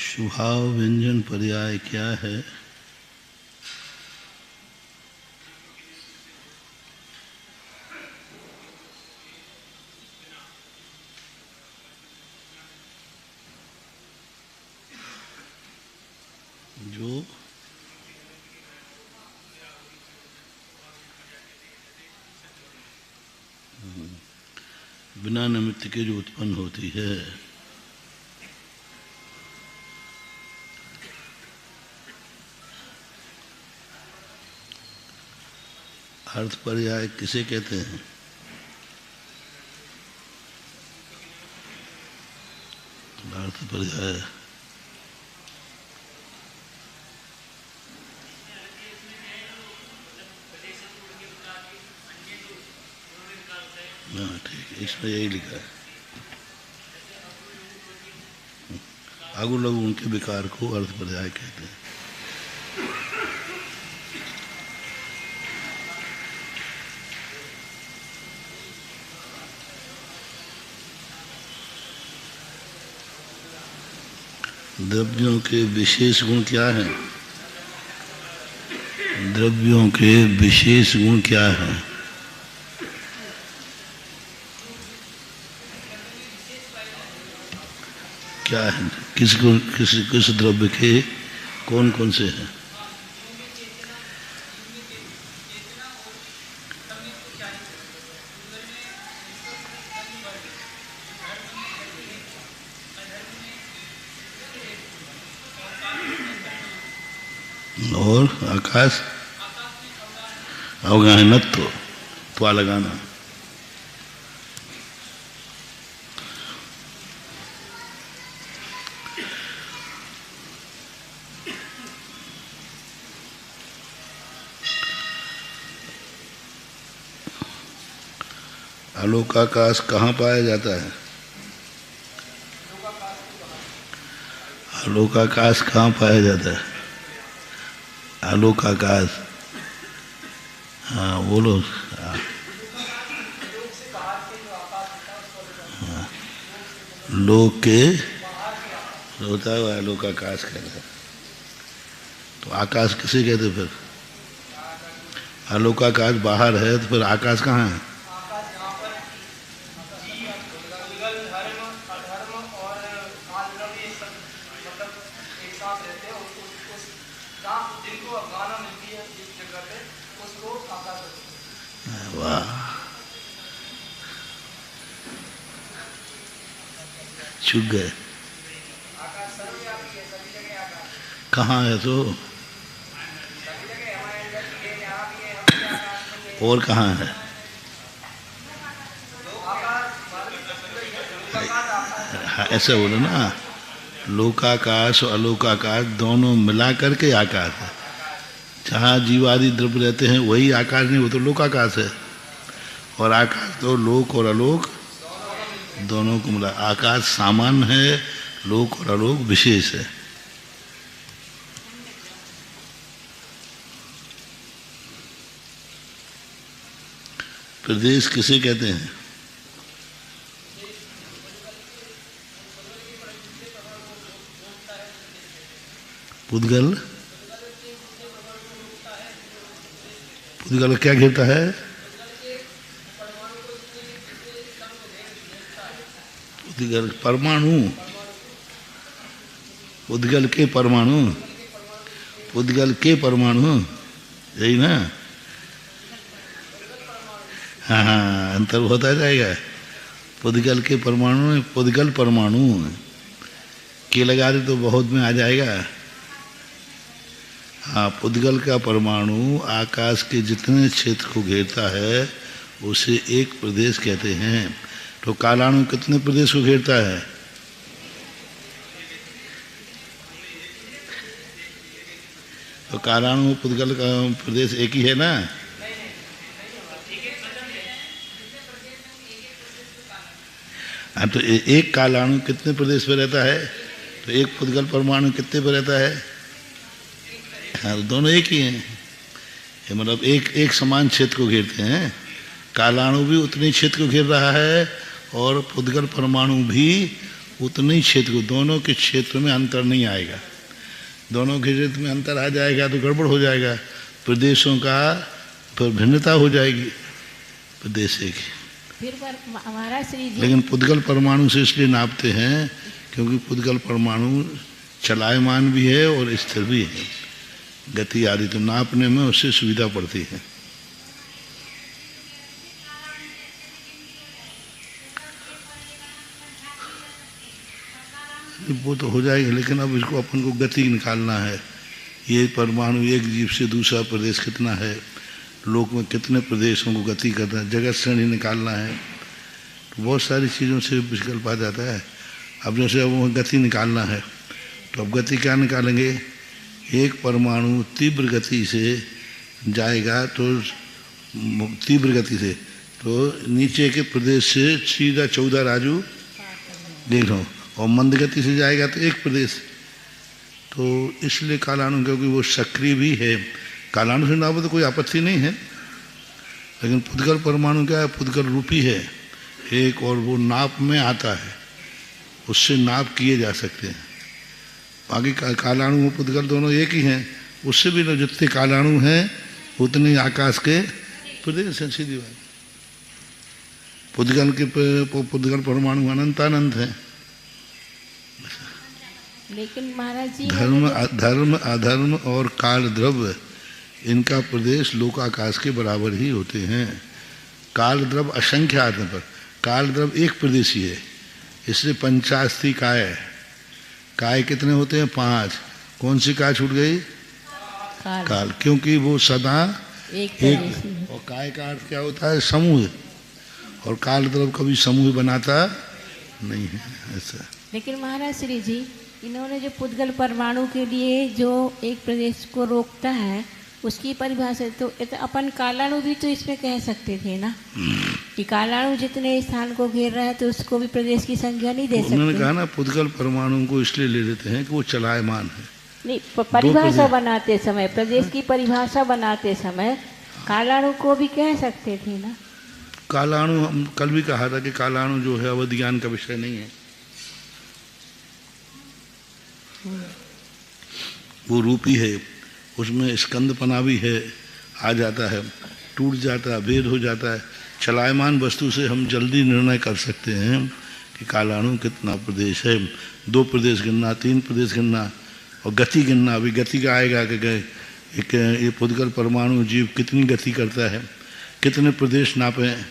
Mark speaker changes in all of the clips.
Speaker 1: शुभाव व्यंजन पर्याय क्या है? जो बिना निमित्त के जो उत्पन्न होती है। अर्थ पर्याय किसे कहते हैं? अर्थ पर्याय हाँ ठीक है, इसमें यही लिखा है। आगु लघु उनके विकार को अर्थ पर्याय कहते हैं। द्रव्यों के विशेष गुण क्या हैं? द्रव्यों के विशेष गुण क्या हैं? क्या है? किस द्रव्य के कौन कौन से हैं? और आकाश अवगाहनत्व त्वा लगाना। आलोकाकाश कहाँ पाया जाता है? आलोकाकाश कहाँ पाया जाता है? आलोकाकाश, हाँ बोलो। लोक के होता है, वह लोक आकाश कहते हैं। तो आकाश किसे कहते फिर? आलोकाकाश बाहर है तो फिर आकाश कहाँ है? वाह, चुक गए। कहाँ है तो? और कहाँ है? ऐसे बोलो ना, लोकाकाश और अलोकाकाश दोनों मिला करके आकाश है। जहाँ जीवादि द्रव्य रहते हैं वही आकाश नहीं, वो तो लोकाकाश है। और आकाश तो लोक और अलोक दोनों को मिला। आकाश सामान्य है, लोक और अलोक विशेष है। प्रदेश किसे कहते हैं? पुद्गल। पुद्गल क्या घेरता है? पुद्गल परमाणु। पुद्गल के परमाणु, पुद्गल के परमाणु, यही ना? हाँ हाँ, अंतर होता जाएगा। पुद्गल के परमाणु, पुद्गल परमाणु के लगा दे तो बहुत में आ जाएगा। हाँ, पुद्गल का परमाणु आकाश के जितने क्षेत्र को घेरता है उसे एक प्रदेश कहते हैं। तो कालाणु कितने प्रदेश को घेरता है? तो कालाणु पुद्गल का प्रदेश एक ही है ना? हाँ, तो एक कालाणु कितने प्रदेश पे रहता है? तो एक पुद्गल परमाणु कितने पे रहता है? हाँ, तो दोनों एक ही हैं। ये मतलब एक समान क्षेत्र को घेरते हैं। कालाणु भी उतने ही क्षेत्र को घेर रहा है और पुद्गल परमाणु भी उतने ही क्षेत्र को। दोनों के क्षेत्र में अंतर नहीं आएगा। दोनों के क्षेत्र में अंतर आ जाएगा तो गड़बड़ हो जाएगा, प्रदेशों का फिर भिन्नता हो जाएगी। प्रदेश एक
Speaker 2: फिर हमारा श्री जी,
Speaker 1: लेकिन पुद्गल परमाणु से इसलिए नापते हैं क्योंकि पुद्गल परमाणु चलायमान भी है और स्थिर भी है। गति आदि तो नापने में उससे सुविधा पड़ती है। वो तो हो जाएगा, लेकिन अब इसको अपन को गति निकालना है। ये परमाणु एक जीव से दूसरा प्रदेश कितना है, लोक में कितने प्रदेशों को गति करना है, जगत श्रेणी निकालना है। तो बहुत सारी चीज़ों से विकल्प आ जाता है। अब जैसे अब गति निकालना है तो अब गति क्या निकालेंगे? एक परमाणु तीव्र गति से जाएगा तो तीव्र गति से तो नीचे के प्रदेश से सीधा 14 राजू देख लो, और मंद गति से जाएगा तो एक प्रदेश। तो इसलिए कालाणु, क्योंकि वो सक्रिय भी है, कालाणु से नापो तो कोई आपत्ति नहीं है। लेकिन पुद्गल परमाणु क्या है? पुद्गल रूपी है एक, और वो नाप में आता है, उससे नाप किए जा सकते हैं। बाकी कालाणु और पुद्गल दोनों एक ही हैं। उससे भी जितने कालाणु हैं उतने आकाश के प्रदेश हैं। सीधी बात। पुद्गल के पुद्गल परमाणु अनंतानंत हैं।
Speaker 2: लेकिन महाराज जी,
Speaker 1: धर्म अधर्म और काल द्रव्य इनका प्रदेश लोकाकाश के बराबर ही होते हैं। काल द्रव्य असंख्य आत्म पर, काल द्रव्य एक प्रदेशी है, इसलिए 50 काय। काय कितने होते हैं? 5। कौन सी काय छूट गई? काल, क्योंकि वो सदा एक। और काय का अर्थ क्या होता है? समूह। और काल द्रव्य कभी समूह बनाता नहीं है ऐसा।
Speaker 2: लेकिन महाराज श्री जी, इन्होंने जो पुद्गल परमाणु के लिए जो एक प्रदेश को रोकता है उसकी परिभाषा, तो अपन कालाणु भी तो इसमें कह सकते थे ना कि कालाणु जितने स्थान को घेर रहा है तो उसको भी प्रदेश की संज्ञा नहीं दे सकते।
Speaker 1: उन्होंने कहा ना पुद्गल परमाणु को इसलिए ले लेते हैं कि वो चलायमान है।
Speaker 2: नहीं, परिभाषा बनाते समय, प्रदेश की परिभाषा बनाते समय कालाणु को भी कह सकते थे ना।
Speaker 1: कालाणु हम कल भी कहा था कि कालाणु जो है अवध ज्ञान का विषय नहीं है। वो रूप ही है, उसमें स्कंदपना भी है, आ जाता है, टूट जाता है, भेद हो जाता है। चलायमान वस्तु से हम जल्दी निर्णय कर सकते हैं कि कालाणु कितना प्रदेश है, 2 प्रदेश गिनना, 3 प्रदेश गिनना, और गति गिनना। अभी गति का आएगा कि एक ये पुद्गल परमाणु जीव कितनी गति करता है, कितने प्रदेश नापें।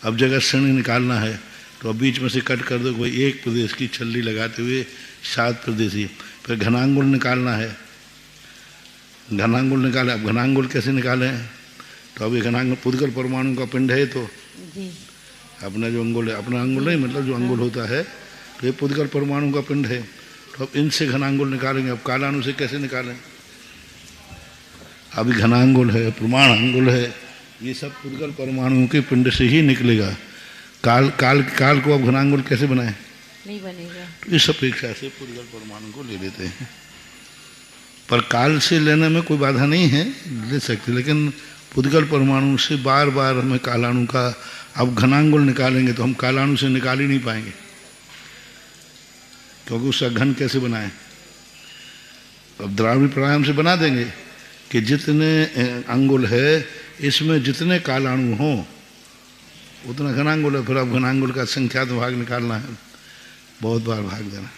Speaker 1: अब जगत श्रेणी निकालना है तो अब बीच में से कट कर दो, कोई एक प्रदेश की छल्ली लगाते हुए 7 प्रदेशी। फिर घनांगुल निकालना है, घनांगुल निकाले। अब घनांगुल कैसे निकालें? तो अब ये घनांगुल पुद्गल परमाणु का पिंड है, तो
Speaker 2: जी
Speaker 1: अपना जो अंगुल है, अपना अंगुल नहीं मतलब जो अंगुल होता है, तो ये पुद्गल परमाणु का पिंड है। तो अब इनसे घनांगुल निकालेंगे। अब कालाणु से कैसे निकालें? अभी घनांगुल है, प्रमाण अंगुल है, ये सब पुद्गल परमाणुओं के पिंड से ही निकलेगा। काल को अब घनांगुल कैसे बनाएं?
Speaker 2: नहीं बनेगा।
Speaker 1: तो इस अपेक्षा से पुद्गल परमाणु को ले लेते हैं। पर काल से लेने में कोई बाधा नहीं है, ले सकते, लेकिन पुद्गल परमाणु से बार बार हमें कालाणु का, अब घनांगुल निकालेंगे तो हम कालाणु से निकाल ही नहीं पाएंगे, क्योंकि उसका घन कैसे बनाएं? अब द्रावणी प्राणायाम से बना देंगे कि जितने अंगुल है इसमें जितने कालाणु हों उतना घनांगुल है। फिर अब घनांगुल का संख्यात भाग निकालना है, बहुत बार भाग देना।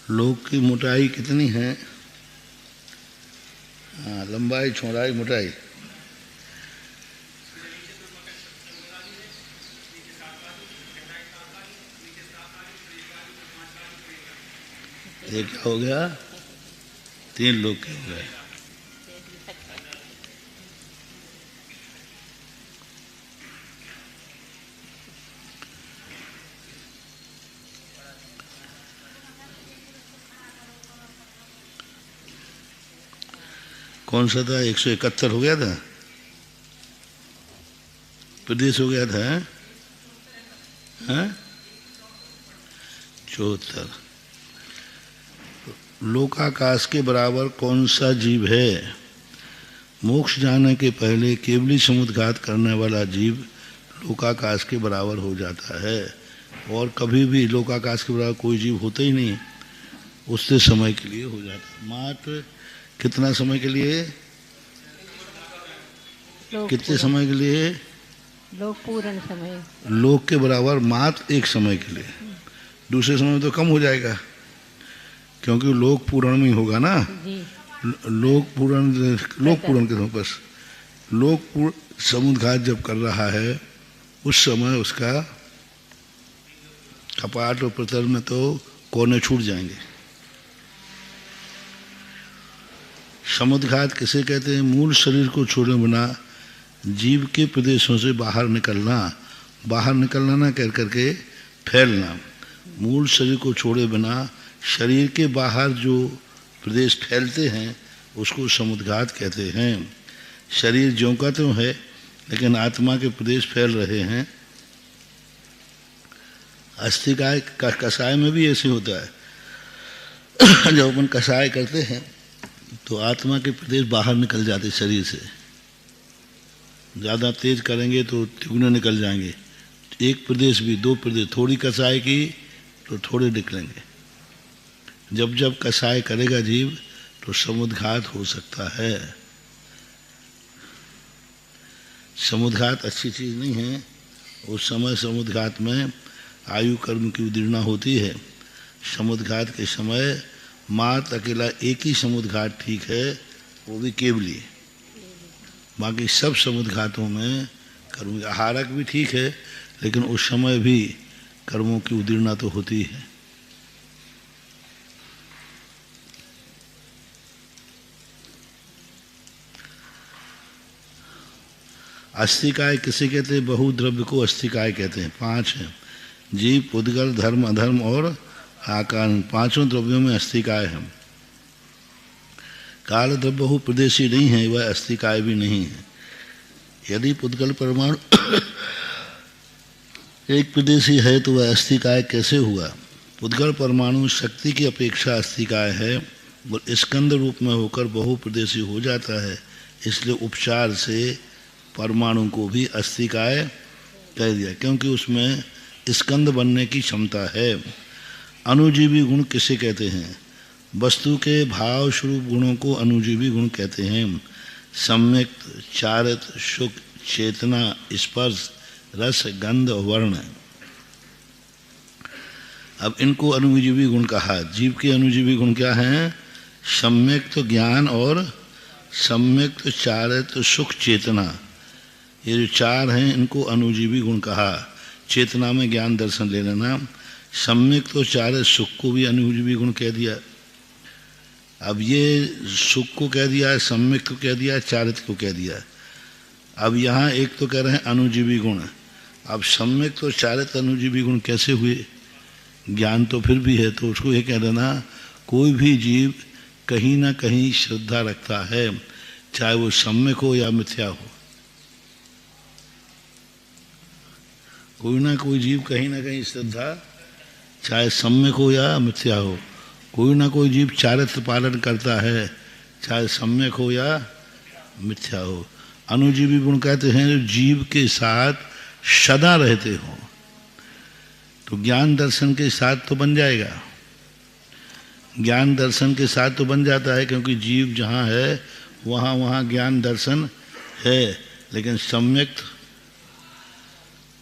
Speaker 1: लोक की मोटाई कितनी है? हाँ, लंबाई, चौड़ाई, मोटाई। ये क्या हो गया? 3 लोग के हो गए। कौन सा था? 171 हो गया था, प्रदेश हो गया था, हैं? 74। लोकाकाश के बराबर कौन सा जीव है? मोक्ष जाने के पहले केवली समुद्घात करने वाला जीव लोकाकाश के बराबर हो जाता है, और कभी भी लोकाकाश के बराबर कोई जीव होता ही नहीं, उससे समय के लिए हो जाता है। मात्र कितना समय के लिए? कितने समय के लिए?
Speaker 2: लोक पूर्ण समय।
Speaker 1: लोक के बराबर मात्र एक समय के लिए। दूसरे समय में तो कम हो जाएगा, क्योंकि लोक पूर्ण में होगा ना।
Speaker 2: जी
Speaker 1: लोक पूर्ण के समय बस लोक समुद्घात जब कर रहा है उस समय उसका कपाट और प्रतर में तो कोने छूट जाएंगे। समुद्घात किसे कहते हैं? मूल शरीर को छोड़े बिना जीव के प्रदेशों से बाहर निकलना ना कह करके फैलना। मूल शरीर को छोड़े बिना शरीर के बाहर जो प्रदेश फैलते हैं उसको समुद्घात कहते हैं। शरीर ज्यों का त्यों है, लेकिन आत्मा के प्रदेश फैल रहे हैं। अस्थिकाय कषाय में भी ऐसे होता है। जब अपन कषाय करते हैं तो आत्मा के प्रदेश बाहर निकल जाते शरीर से। ज़्यादा तेज करेंगे तो तिगुने निकल जाएंगे। एक प्रदेश भी 2 प्रदेश, थोड़ी कषाय की तो थोड़े निकलेंगे। जब जब कषाय करेगा जीव तो समुद्घात हो सकता है। समुद्घात अच्छी चीज़ नहीं है। उस समय समुद्घात में आयु कर्म की उदीर्णा होती है। समुद्घात के समय मात्र अकेला एक ही समुद्घात ठीक है, वो भी केवली। बाकी सब समुद्घातों में कर्म आहारक भी ठीक है, लेकिन उस समय भी कर्मों की उदीर्णा तो होती है। अस्थिकाय किसे कहते हैं? बहुद्रव्य को अस्थिकाय कहते हैं। 5 हैं, जीव, पुद्गल, धर्म, अधर्म और आकार। 5 द्रव्यों में अस्थिकाय है। काल द्रव्य बहु प्रदेशी नहीं है, वह अस्थिकाय भी नहीं है। यदि पुद्गल परमाणु एक प्रदेशी है तो वह अस्थिकाय कैसे हुआ? पुद्गल परमाणु शक्ति की अपेक्षा अस्थिकाय है, वो स्कंद रूप में होकर बहु प्रदेशी हो जाता है। इसलिए उपचार से परमाणु को भी अस्थिकाय कह दिया, क्योंकि उसमें स्कंद बनने की क्षमता है। अणुजीवी गुण किसे कहते हैं? वस्तु के भाव स्वरूप गुणों को अणुजीवी गुण कहते हैं। सम्यक, चारित, सुख, चेतना, स्पर्श, रस, गंध और वर्ण। अब इनको अणुजीवी गुण कहा। जीव के अणुजीवी गुण क्या हैं? सम्यक तो ज्ञान और सम्यक तो चारित, सुख, चेतना। ये जो चार हैं इनको अणुजीवी गुण कहा। चेतना में ज्ञान दर्शन ले लेना। सम्यक तो चारित, सुख को भी अणुजीवी गुण कह दिया। अब ये सुख को कह दिया, सम्यक को कह दिया, चारित को कह दिया। अब यहाँ एक तो कह रहे हैं अणुजीवी गुण। अब सम्यक तो चारित अणुजीवी गुण कैसे हुए? ज्ञान तो फिर भी है, तो उसको ये कह देना कोई भी जीव कहीं ना कहीं श्रद्धा रखता है, चाहे वो सम्यक हो या मिथ्या हो। कोई ना कोई जीव कहीं ना कहीं श्रद्धा, चाहे सम्यक हो या मिथ्या हो। कोई ना कोई जीव चारित्र पालन करता है, चाहे सम्यक हो या मिथ्या हो। अणुजीवी गुण कहते हैं जो जीव के साथ सदा रहते हो। तो ज्ञान दर्शन के साथ तो बन जाएगा, ज्ञान दर्शन के साथ तो बन जाता है, क्योंकि जीव जहाँ है वहाँ वहाँ ज्ञान दर्शन है। लेकिन सम्यक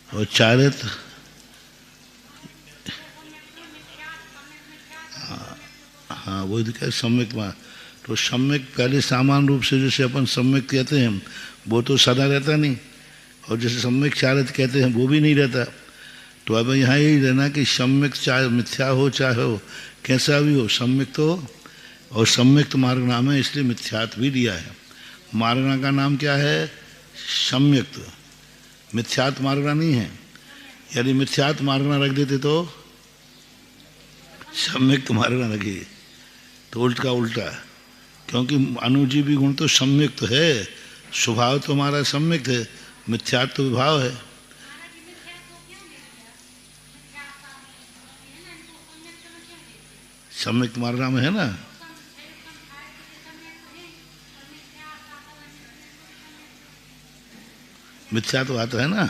Speaker 1: और चारित, हाँ वो दिखा सम्यक वहाँ। तो सम्यक पहले सामान्य रूप से जैसे अपन सम्यक कहते हैं वो तो सदा रहता नहीं, और जैसे सम्यक चारित कहते हैं वो भी नहीं रहता। तो अब यहाँ यही रहना कि सम्यक चाहे मिथ्या हो चाहे हो कैसा भी हो, सम्यक तो, और सम्यक तो मार्ग नाम है, इसलिए मिथ्यात्व भी दिया है। मार्गना का नाम क्या है? सम्यक। मिथ्यात्व मार्गना नहीं है। यदि मिथ्यात्व मार्गना रख देते तो सम्यक मार्गना रखिए, तो उल्ट का उल्टा। क्योंकि अणुजीवी गुण तो सम्यक तो है, स्वभाव तो हमारा सम्यक है, मिथ्यात्व तो विभाव है। सम्यक मार्गना में है ना। मिथ्या तो आता है ना।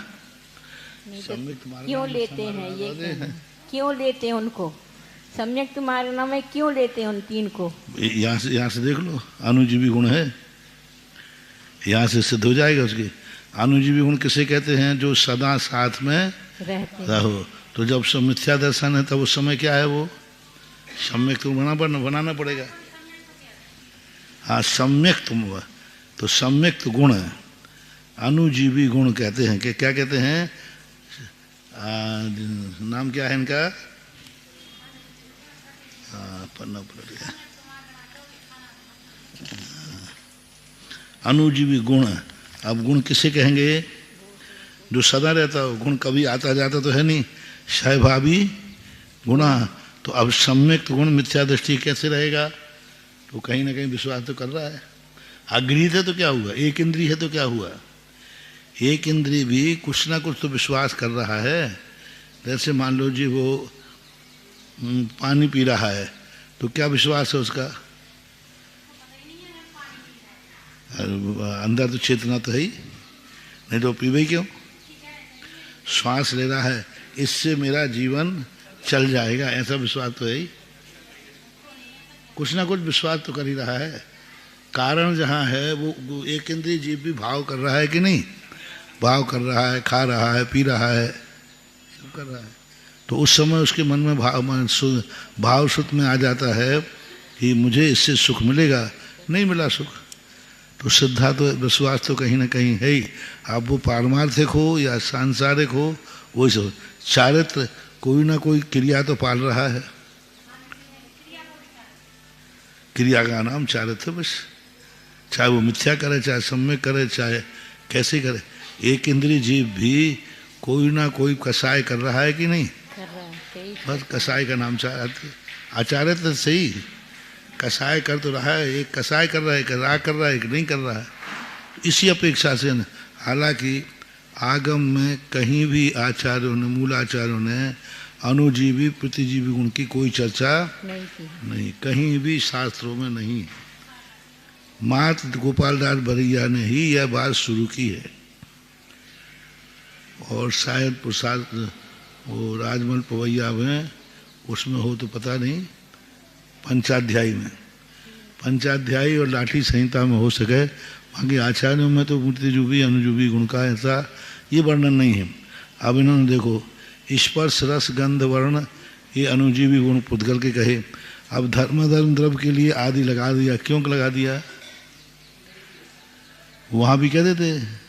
Speaker 2: क्यों लेते हैं ये? क्यों लेते हैं उनको? सम्यक मार्गना में क्यों लेते हैं उन तीन को?
Speaker 1: यहाँ से देख लो, अणुजीवी गुण है, यहाँ से सिद्ध हो जाएगा उसके। अणुजीवी गुण किसे कहते हैं? जो सदा साथ में रहो। तो जब सब मिथ्या दर्शन है तब उस समय क्या है? वो सम्यक तो बनाना पड़ेगा। हाँ सम्यक तो सम्यक तो गुण है। अणुजीवी गुण कहते हैं कि क्या कहते हैं? नाम क्या है इनका? पन्ना पलट गया। अणुजीवी गुण। अब गुण किसे कहेंगे? जो सदा रहता हो। गुण कभी आता जाता तो है नहीं, सहभावी गुणा। तो अब सम्यक गुण मिथ्या दृष्टि कैसे रहेगा? तो कहीं ना कहीं विश्वास तो कर रहा है। अगृहीत है तो क्या हुआ? एक इंद्रिय है तो क्या हुआ? एक इंद्रिय भी कुछ ना कुछ तो विश्वास कर रहा है। जैसे मान लो जी वो पानी पी रहा है, तो क्या विश्वास है उसका? अंदर तो चेतना तो है ही नहीं, तो पीवे क्यों? श्वास ले रहा है, इससे मेरा जीवन चल जाएगा, ऐसा विश्वास तो है ही। कुछ ना कुछ विश्वास तो कर ही रहा है। कारण जहाँ है वो एक इंद्रिय जीव भी भाव कर रहा है कि नहीं? भाव कर रहा है, खा रहा है, पी रहा है, सब कर रहा है। तो उस समय उसके मन में भाव सुख में आ जाता है कि मुझे इससे सुख मिलेगा। नहीं मिला सुख, तो श्रद्धा तो विश्वास तो कहीं ना कहीं है ही। अब वो पारमार्थिक हो या सांसारिक हो, वही सब। चारित्र कोई ना कोई क्रिया तो पाल रहा है, क्रिया का नाम चारित्र बस। चाहे वो मिथ्या करे, चाहे सम्यक करे, चाहे कैसे करे। एक इंद्रिय जीव भी कोई ना कोई कसाय कर रहा है कि नहीं?
Speaker 2: कर रहा है।
Speaker 1: बस कसाय का नाम आचार्य तो सही, कसाय कर तो रहा है। एक कसाय कर रहा है, एक राग कर रहा है, एक नहीं कर रहा है। इसी अपेक्षा से हालांकि आगम में कहीं भी आचार्यों ने, मूल आचार्यों ने अणुजीवी प्रतिजीवी गुण की कोई चर्चा नहीं, कहीं भी शास्त्रों में नहीं। मात्र गोपाल दास बरैया ने ही यह बात शुरू की है। और शायद प्रसाद वो राजमहल पवैया में उसमें हो तो पता नहीं, पंचाध्यायी में, पंचाध्यायी और लाठी संहिता में हो सके। बाकी आचार्यों में तो मूर्तिजूबी अनुजूबी गुण का ऐसा ये वर्णन नहीं है। अब इन्होंने देखो स्पर्श रस गंध वर्ण ये अनुजीवी गुण पुद्गल के कहे। अब धर्म द्रव्य के लिए आदि लगा दिया, क्यों लगा दिया? वहां भी कहते थे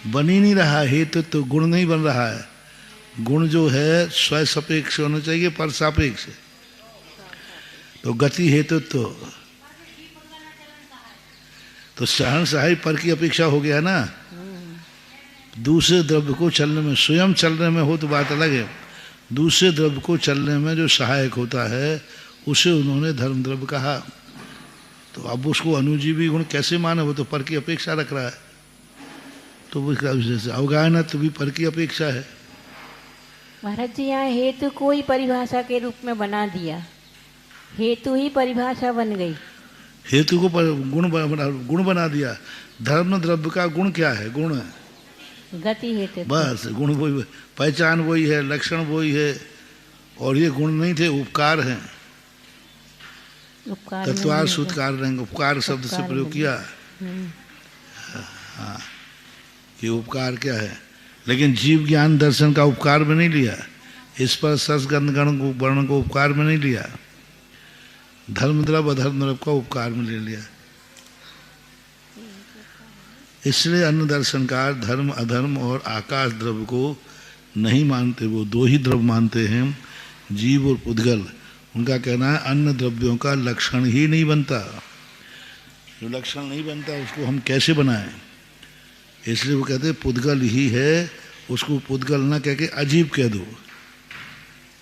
Speaker 1: बन ही नहीं रहा हेतु तो गुण नहीं बन रहा है। गुण जो है स्वयं सापेक्ष होना चाहिए, पर सापेक्ष। तो गति हेतु तो सहन सहाय पर की अपेक्षा हो गया ना। दूसरे द्रव्य को चलने में, स्वयं चलने में हो तो बात अलग है, दूसरे द्रव्य को चलने में जो सहायक होता है उसे उन्होंने धर्म द्रव्य कहा। तो अब उसको अनुजीवी गुण कैसे माने? वो तो पर की अपेक्षा रख रहा है। तो वो अवगाहना तो भी पर की अपेक्षा है।
Speaker 2: महाराज जी यहाँ हेतु को ही परिभाषा के रूप में बना दिया, हेतु ही परिभाषा बन गई।
Speaker 1: हेतु को गुण बना दिया। धर्म द्रव्य का गुण क्या है? गुण है
Speaker 2: गति हेतु,
Speaker 1: बस गुण वही, पहचान वही है, लक्षण वही है। और ये गुण नहीं थे, उपकार हैं। तत्वार सूत्रकार ने उपकार शब्द से प्रयोग किया। हाँ, ये उपकार क्या है? लेकिन जीव ज्ञान दर्शन का उपकार में नहीं लिया, इस पर सस गण वर्ण को उपकार में नहीं लिया, धर्म द्रव्य अधर्म द्रव्य का उपकार में ले लिया। इसलिए अन्य दर्शनकार धर्म अधर्म और आकाश द्रव्य को नहीं मानते, वो दो ही द्रव्य मानते हैं, जीव और पुद्गल। उनका कहना है अन्य द्रव्यों का लक्षण ही नहीं बनता। जो लक्षण नहीं बनता उसको हम कैसे बनाएं? इसलिए वो कहते पुद्गल ही है, उसको पुद्गल ना कह के अजीब कह दो।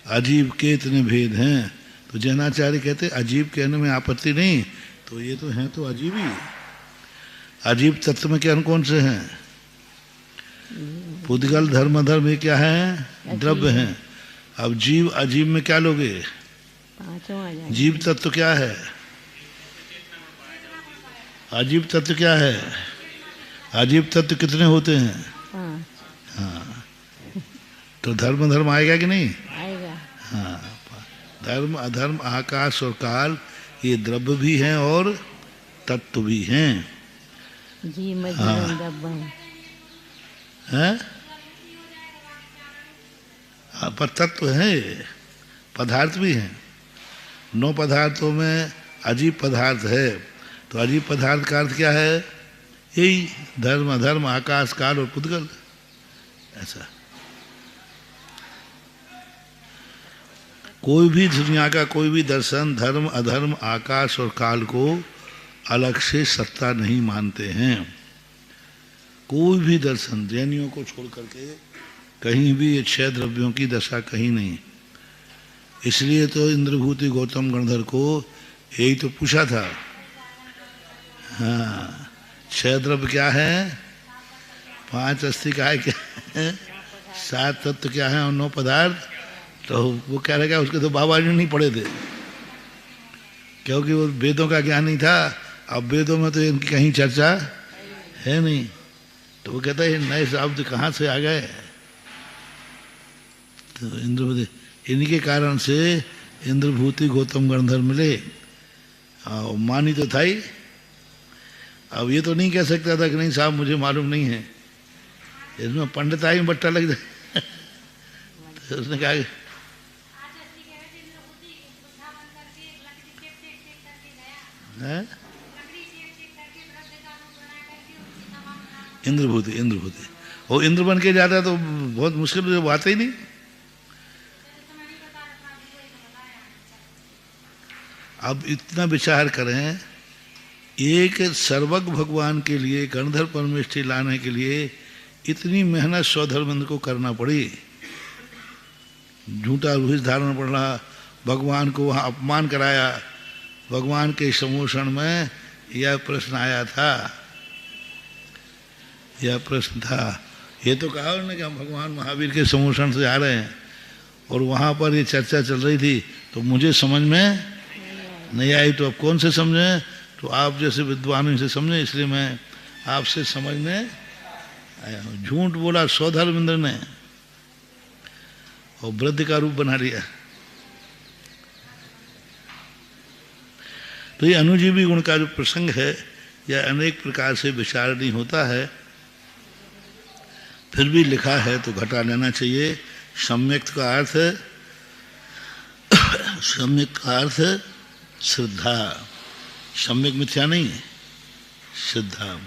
Speaker 1: अजीब के इतने भेद हैं, तो जैनाचार्य कहते अजीब कहने में आपत्ति नहीं, तो ये तो हैं तो अजीब ही। अजीब तत्व में क्या कौन से हैं? पुद्गल धर्म धर्म ये क्या है? द्रव्य हैं। अब जीव अजीब में क्या लोगे? जीव तत्व क्या है? अजीब तत्व क्या है? अजीब तत्व कितने होते हैं? हाँ, तो धर्म धर्म आएगा कि नहीं
Speaker 2: आएगा?
Speaker 1: हाँ, धर्म अधर्म आकाश और काल ये द्रव्य भी हैं और तत्व भी हैं।
Speaker 2: जी में
Speaker 1: हाँ, पर तत्व है, पदार्थ भी हैं। 9 पदार्थों में अजीब पदार्थ है, तो अजीब पदार्थ का अर्थ क्या है? यही धर्म अधर्म आकाश काल और पुद्गल। ऐसा कोई भी दुनिया का कोई भी दर्शन धर्म अधर्म आकाश और काल को अलग से सत्ता नहीं मानते हैं। कोई भी दर्शन जैनियों को छोड़ करके कहीं भी ये 6 द्रव्यों की दशा कहीं नहीं। इसलिए तो इंद्रभूति गौतम गणधर को यही तो पूछा था। हाँ, 6 द्रव्य क्या है? 5 अस्थि का है क्या है? 7 तत्व क्या है और 9 पदार्थ? तो वो कह रहा उसके तो बाबा जी नहीं पढ़े थे, क्योंकि वो वेदों का ज्ञान नहीं था। अब वेदों में तो इनकी कहीं चर्चा है नहीं, तो वो कहता है नए शब्द कहाँ से आ गए? तो इंद्रभूति इनके कारण से इंद्रभूति गौतम गणधर मिले। मानी तो था ही। अब ये तो नहीं कह सकता था कि नहीं साहब मुझे मालूम नहीं है, इसमें पंडिताई में बट्टा लग जाए। तो उसने कहा इंद्रभूति इंद्रभूति वो इंद्र बन के जाता तो बहुत मुश्किल से बात ही नहीं। अब इतना विचार करें, एक सर्वज्ञ भगवान के लिए गणधर परमेष्ठी लाने के लिए इतनी मेहनत स्वधर्मेंद्र को करना पड़ी। झूठा रूहित धारण पड़ा, भगवान को वहाँ अपमान कराया। भगवान के समोषण में यह प्रश्न आया था, यह प्रश्न था। ये तो कहा उन्होंने कि हम भगवान महावीर के समोषण से आ रहे हैं, और वहाँ पर ये चर्चा चल रही थी, तो मुझे समझ में नहीं आई। तो अब कौन से समझे? तो आप जैसे विद्वानों से समझे, इसलिए मैं आपसे समझने झूठ बोला सौधर्मेंद्र ने और वृद्ध का रूप बना लिया। तो ये अनुजीवी गुण का जो प्रसंग है यह अनेक प्रकार से विचारणीय होता है, फिर भी लिखा है तो घटा लेना चाहिए। सम्यक का अर्थ श्रद्धा, सम्यक मिथ्या नहीं है, श्रद्धा।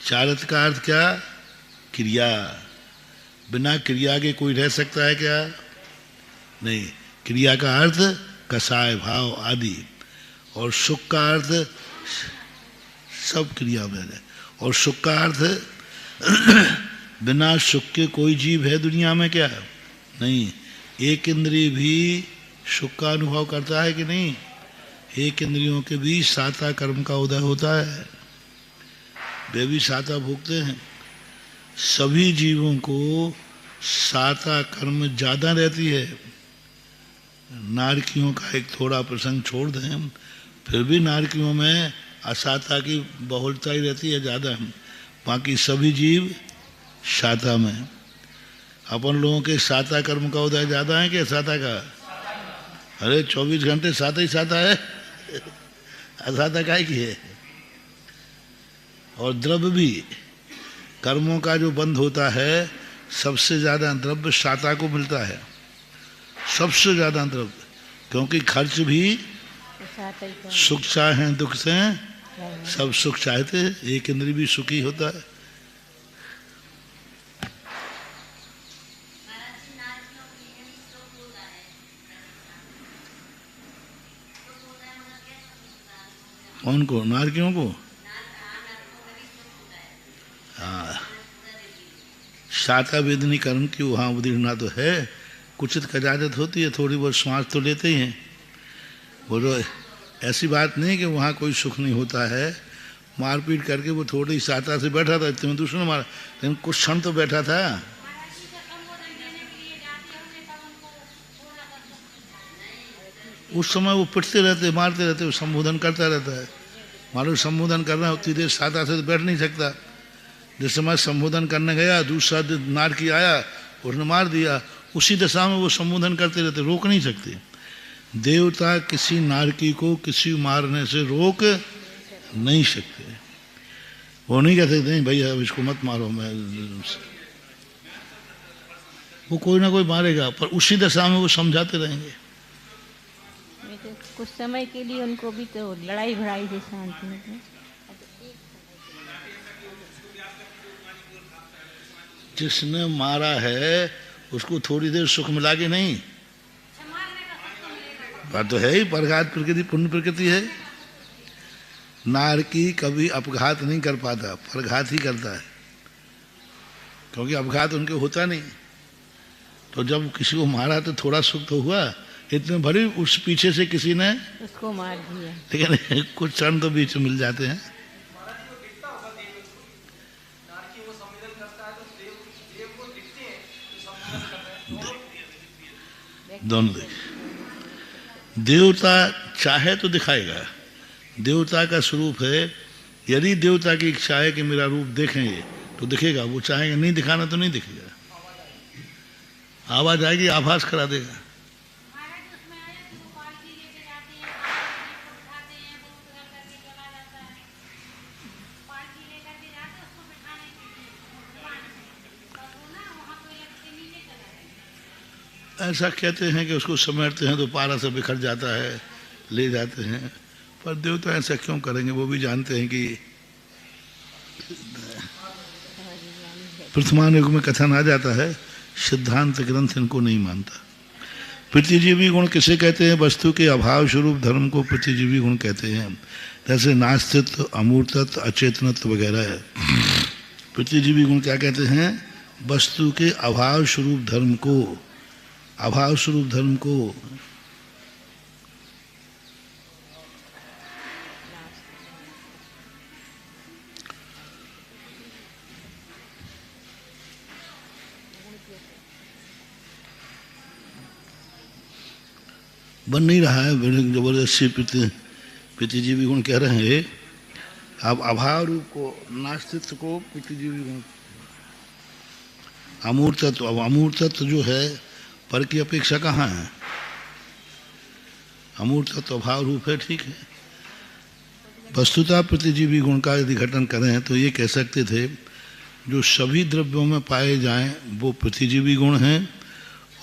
Speaker 1: चारित का अर्थ क्या? क्रिया। बिना क्रिया के कोई रह सकता है क्या? नहीं। क्रिया का अर्थ कसाय भाव आदि, और सुख का अर्थ सब क्रिया में है। और सुख का अर्थ बिना सुख के कोई जीव है दुनिया में क्या? नहीं। एक इंद्रिय भी सुख का अनुभव करता है कि नहीं? एक इंद्रियों के भी साता कर्म का उदय होता है, वे भी साता भोगते हैं। सभी जीवों को साता कर्म ज्यादा रहती है। नारकियों का एक थोड़ा प्रसंग छोड़ दें, फिर भी नारकियों में असाता की बहुलता ही रहती है ज़्यादा। बाकी सभी जीव साता में। अपन लोगों के साता कर्म का उदय ज़्यादा है कि असाता का? अरे 24 घंटे साता ही साता है, असाता का ही है। और द्रव्य भी, कर्मों का जो बंध होता है सबसे ज़्यादा द्रव्य साता को मिलता है, सबसे ज़्यादा द्रव्य। क्योंकि खर्च भी सुख चाहे दुख से सब सुख चाहते, एक इंद्रिय भी सुखी होता है। कौन को? नारकियों को? हाँ, साता वेदनी कर्म की वहाँ उदीर्णा तो है, कुचित कजाजत होती है, थोड़ी बहुत श्वास तो लेते ही हैं। बोलो ऐसी बात नहीं कि वहाँ कोई सुख नहीं होता है। मारपीट करके वो थोड़ी साता से बैठा था, इतने दूसरों ने मारा, लेकिन कुछ क्षण तो बैठा था। उस समय वो पिटते रहते, मारते रहते, वो संबोधन करता रहता है। मानो संबोधन करना उतनी देर साता से तो बैठ नहीं सकता। जिस समय संबोधन करने गया दूसरा नारकी आया, उसने मार दिया। उसी दशा में वो संबोधन करते रहते, रोक नहीं सकते। देवता किसी नारकी को किसी मारने से रोक नहीं सकते। वो नहीं कह सकते नहीं भाई अब इसको मत मारो, मैं वो कोई ना कोई मारेगा, पर उसी दशा में वो समझाते रहेंगे।
Speaker 2: कुछ समय के लिए उनको भी तो लड़ाई भड़ाई से शांति मिले।
Speaker 1: जिसने मारा है उसको थोड़ी देर सुख मिला के नहीं, बात तो है ही। परघात प्रकृति पुण्य प्रकृति है। नारकी कभी अपघात नहीं कर पाता, परघात ही करता है, क्योंकि अपघात उनके होता नहीं। तो जब किसी को मारा तो थोड़ा सुख तो हुआ, इतने भरी उस पीछे से किसी ने
Speaker 2: उसको मार दिया,
Speaker 1: लेकिन कुछ क्षण तो बीच में मिल जाते हैं। दोनों देवता चाहे तो दिखाएगा, देवता का स्वरूप है। यदि देवता की इच्छा है कि मेरा रूप देखेंगे तो दिखेगा, वो चाहेंगे नहीं दिखाना तो नहीं दिखेगा। आवाज आएगी, आभास करा देगा। ऐसा कहते हैं कि उसको समेटते हैं तो पारा से बिखर जाता है, ले जाते हैं, पर देवता ऐसा क्यों करेंगे? वो भी जानते हैं कि वर्तमान युग में कथन आ जाता है, सिद्धांत ग्रंथ इनको नहीं मानता। प्रतिजीवी गुण किसे कहते हैं? वस्तु के अभाव स्वरूप धर्म को प्रतिजीवी गुण कहते हैं, जैसे नास्तित्व, अमूर्तत्व, अचेतनत्व वगैरह है। प्रतिजीवी गुण क्या कहते हैं? वस्तु के अभाव स्वरूप धर्म को, अभाव स्वरूप धर्म को बन नहीं रहा है, जबरदस्ती प्रतिजीवी गुण कह रहे हैं। अब अभाव रूप को, नास्तित्व को प्रतिजीवी गुण, अमूर्त तत्व, अब अमूर्त तत्व जो है पर की अपेक्षा कहाँ है? अमूर्त तत्व अभाव रूप है, ठीक है। वस्तुतः प्रतिजीवी गुण का यदि घटन करें तो ये कह सकते थे जो सभी द्रव्यों में पाए जाएं वो प्रतिजीवी गुण हैं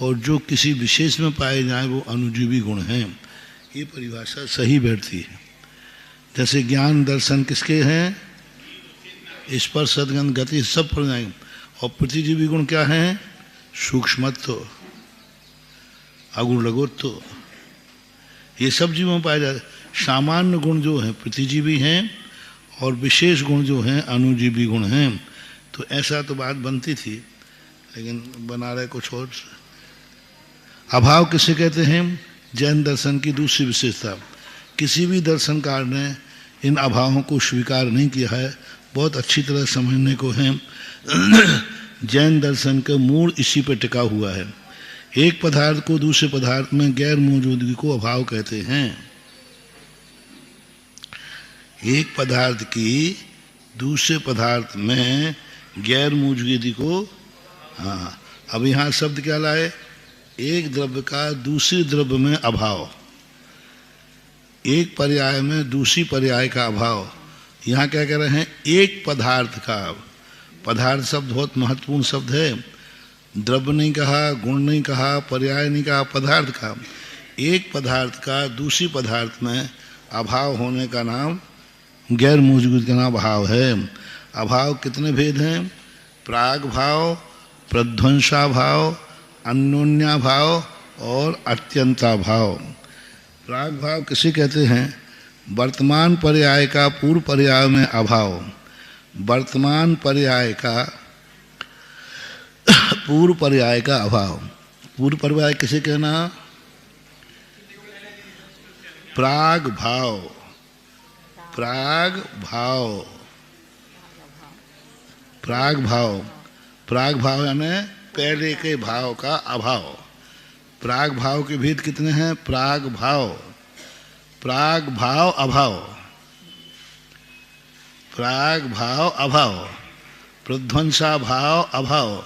Speaker 1: और जो किसी विशेष में पाए जाएं वो अनुजीवी गुण हैं। ये परिभाषा सही बैठती है। जैसे ज्ञान दर्शन किसके हैं? स्पर्श सद्गंध गति सब पर जाएंगे। और प्रतिजीवी गुण क्या हैं? सूक्ष्मत्व, अगुण लघुत्व, ये सब जीवों में पाए जाते। सामान्य गुण जो हैं प्रतिजीवी हैं और विशेष गुण जो हैं अनुजीवी गुण हैं। तो ऐसा तो बात बनती थी, लेकिन बना रहे कुछ और। अभाव किसे कहते हैं? जैन दर्शन की दूसरी विशेषता। किसी भी दर्शनकार ने इन अभावों को स्वीकार नहीं किया है, बहुत अच्छी तरह समझने को है। जैन दर्शन का मूल इसी पर टिका हुआ है। एक पदार्थ को दूसरे पदार्थ में गैर मौजूदगी को अभाव कहते हैं। एक पदार्थ की दूसरे पदार्थ में गैर मौजूदगी को, हाँ, अब यहाँ शब्द क्या लाए? एक द्रव्य का दूसरे द्रव्य में अभाव, एक पर्याय में दूसरी पर्याय का अभाव। यहाँ क्या कह रहे हैं? एक पदार्थ का। पदार्थ शब्द बहुत महत्वपूर्ण शब्द है। द्रव्य नहीं कहा, गुण नहीं कहा, पर्याय नहीं कहा, पदार्थ का। एक पदार्थ का दूसरी पदार्थ में अभाव होने का नाम, गैर मौजूदगी का नाम अभाव है। अभाव कितने भेद हैं? प्राग भाव, प्रध्वंसा भाव, अन्योन्या भाव और अत्यंता भाव। प्राग भाव किसे कहते हैं? वर्तमान पर्याय का पूर्व पर्याय में अभाव। वर्तमान पर्याय का पूर्व पर्याय का अभाव। पूर्व पर्याय किसे कहना? प्राग भाव। प्राग भाव, प्राग भाव, प्राग भाव यानी पहले के भाव का अभाव। प्राग भाव के भेद कितने हैं? प्राग भाव, प्राग भाव अभाव, प्राग भाव अभाव, प्रध्वंसा भाव अभाव,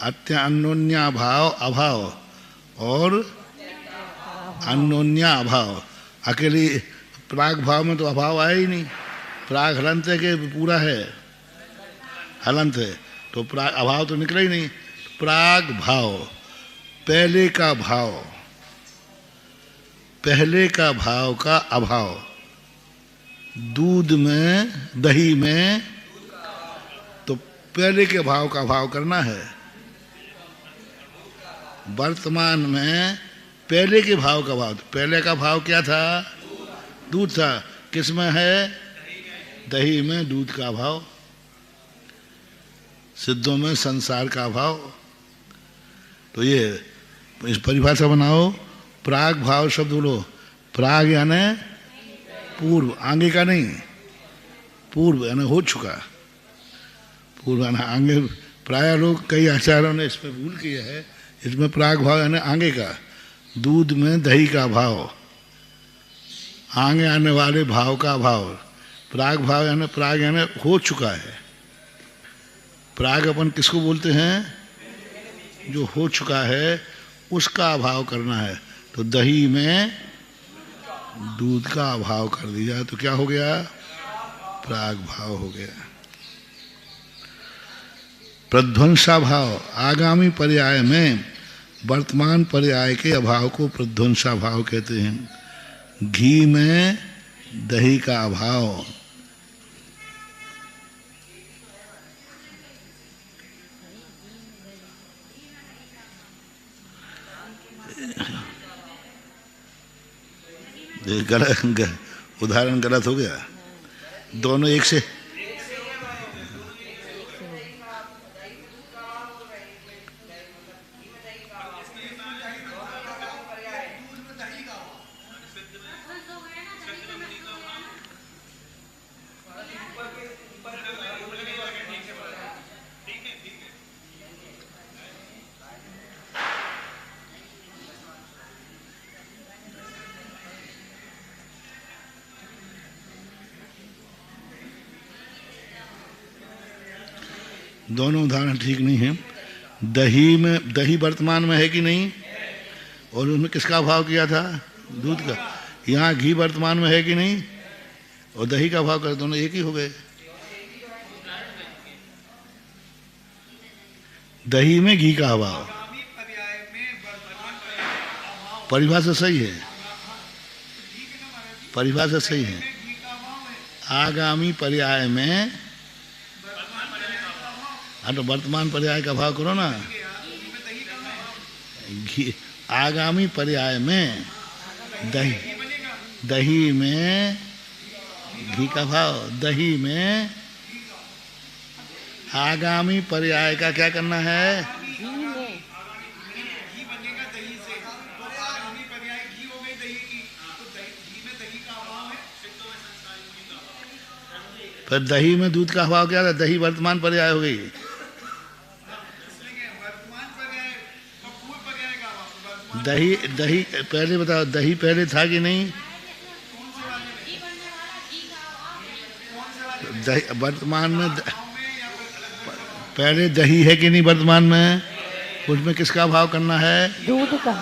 Speaker 1: अन्योन्या भाव अभाव और अन्योन्या अभाव। अकेले प्राग भाव में तो अभाव आया ही नहीं। प्राग हलंत है कि पूरा है? हलंत है, तो प्राग अभाव तो निकला ही नहीं। प्राग भाव, पहले का भाव, पहले का भाव का अभाव। दूध में, दही में तो पहले के भाव का अभाव करना है। वर्तमान में पहले के भाव का भाव, पहले का भाव क्या था? दूध था। किस में है? दही में दूध का अभाव। सिद्धों में संसार का अभाव। तो ये इस परिभाषा बनाओ। प्राग भाव शब्द बोलो। प्राग यानी पूर्व, आगे का नहीं। पूर्व यानी हो चुका, पूर्व यानी आगे। प्राय लोग, कई आचार्यों ने इसमें भूल किया है। इसमें प्राग भाव यानी आगे का। दूध में दही का भाव, आगे आने वाले भाव का अभाव। प्राग भाव यानी, प्राग यानी हो चुका है। प्राग अपन किसको बोलते हैं? जो हो चुका है उसका अभाव करना है। तो दही में दूध का अभाव कर दिया तो क्या हो गया? प्राग भाव हो गया। प्रध्वंसा भाव, आगामी पर्याय में वर्तमान पर्याय के अभाव को प्रध्वंसा भाव कहते हैं। घी में दही का अभाव, उदाहरण गलत हो गया। दोनों एक से, दोनों उदाहरण ठीक नहीं है। दही में, दही वर्तमान में है कि नहीं, और उसमें किसका अभाव किया था, दूध का। यहाँ घी वर्तमान में है कि नहीं, और दही का अभाव कर, दोनों एक ही हो गए। दही में घी का अभाव, परिभाषा सही है, परिभाषा सही है। आगामी पर्याय में, हाँ तो वर्तमान पर्याय का अभाव करो ना। घी, आगामी पर्याय में दही, दही में घी का भाव, दही में आगामी पर्याय का क्या करना है, फिर दही में दूध का अभाव क्या था, दही वर्तमान पर्याय हो गई। दही, दही पहले बताओ, दही पहले था कि नहीं, दही वर्तमान में पहले दही है कि नहीं वर्तमान में, उसमें किसका अभाव करना है,
Speaker 2: दूध का।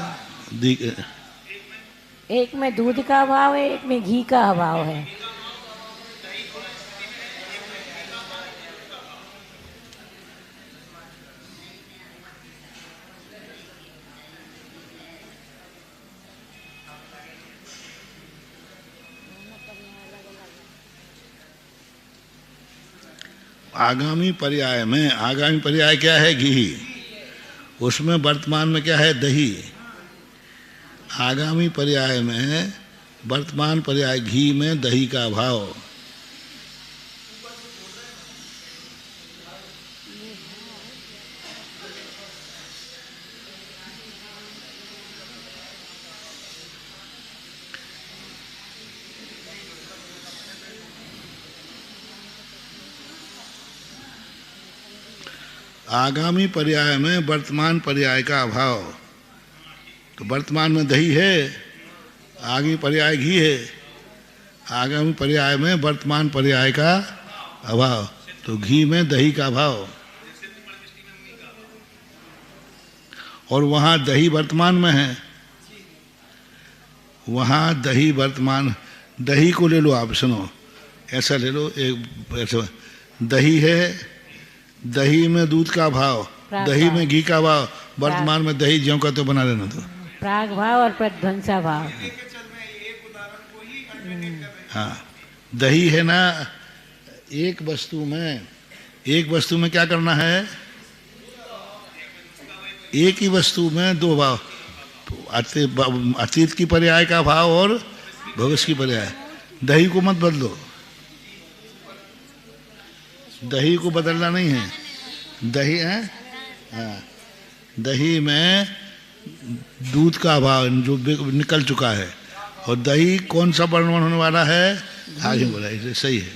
Speaker 2: एक में दूध का अभाव है, एक में घी का अभाव है।
Speaker 1: आगामी पर्याय में, आगामी पर्याय क्या है, घी, उसमें वर्तमान में क्या है, दही। आगामी पर्याय में वर्तमान पर्याय घी में दही का अभाव। आगामी पर्याय में वर्तमान पर्याय का अभाव। तो वर्तमान में दही है, आगामी पर्याय घी है, आगामी पर्याय में वर्तमान पर्याय का अभाव, तो घी में दही का अभाव। और वहाँ दही वर्तमान में है, वहाँ दही वर्तमान, दही को ले लो आप, सुनो ऐसा ले लो, एक ऐसा दही है, दही में दूध का भाव, दही में घी का भाव, वर्तमान में दही ज्यों का तो बना लेना। तो
Speaker 2: प्राग भाव और प्रध्वंसा भाव।
Speaker 1: हाँ, दही है ना, एक वस्तु में, एक वस्तु में क्या करना है, एक ही वस्तु में दो भाव, अतीत की पर्याय का भाव और भविष्य की पर्याय। दही को मत बदलो, दही को बदलना नहीं है, दही है, हाँ, दही में दूध का अभाव जो निकल चुका है, और दही कौन सा परिवर्तन होने वाला है, आगे बोला, इसे सही है।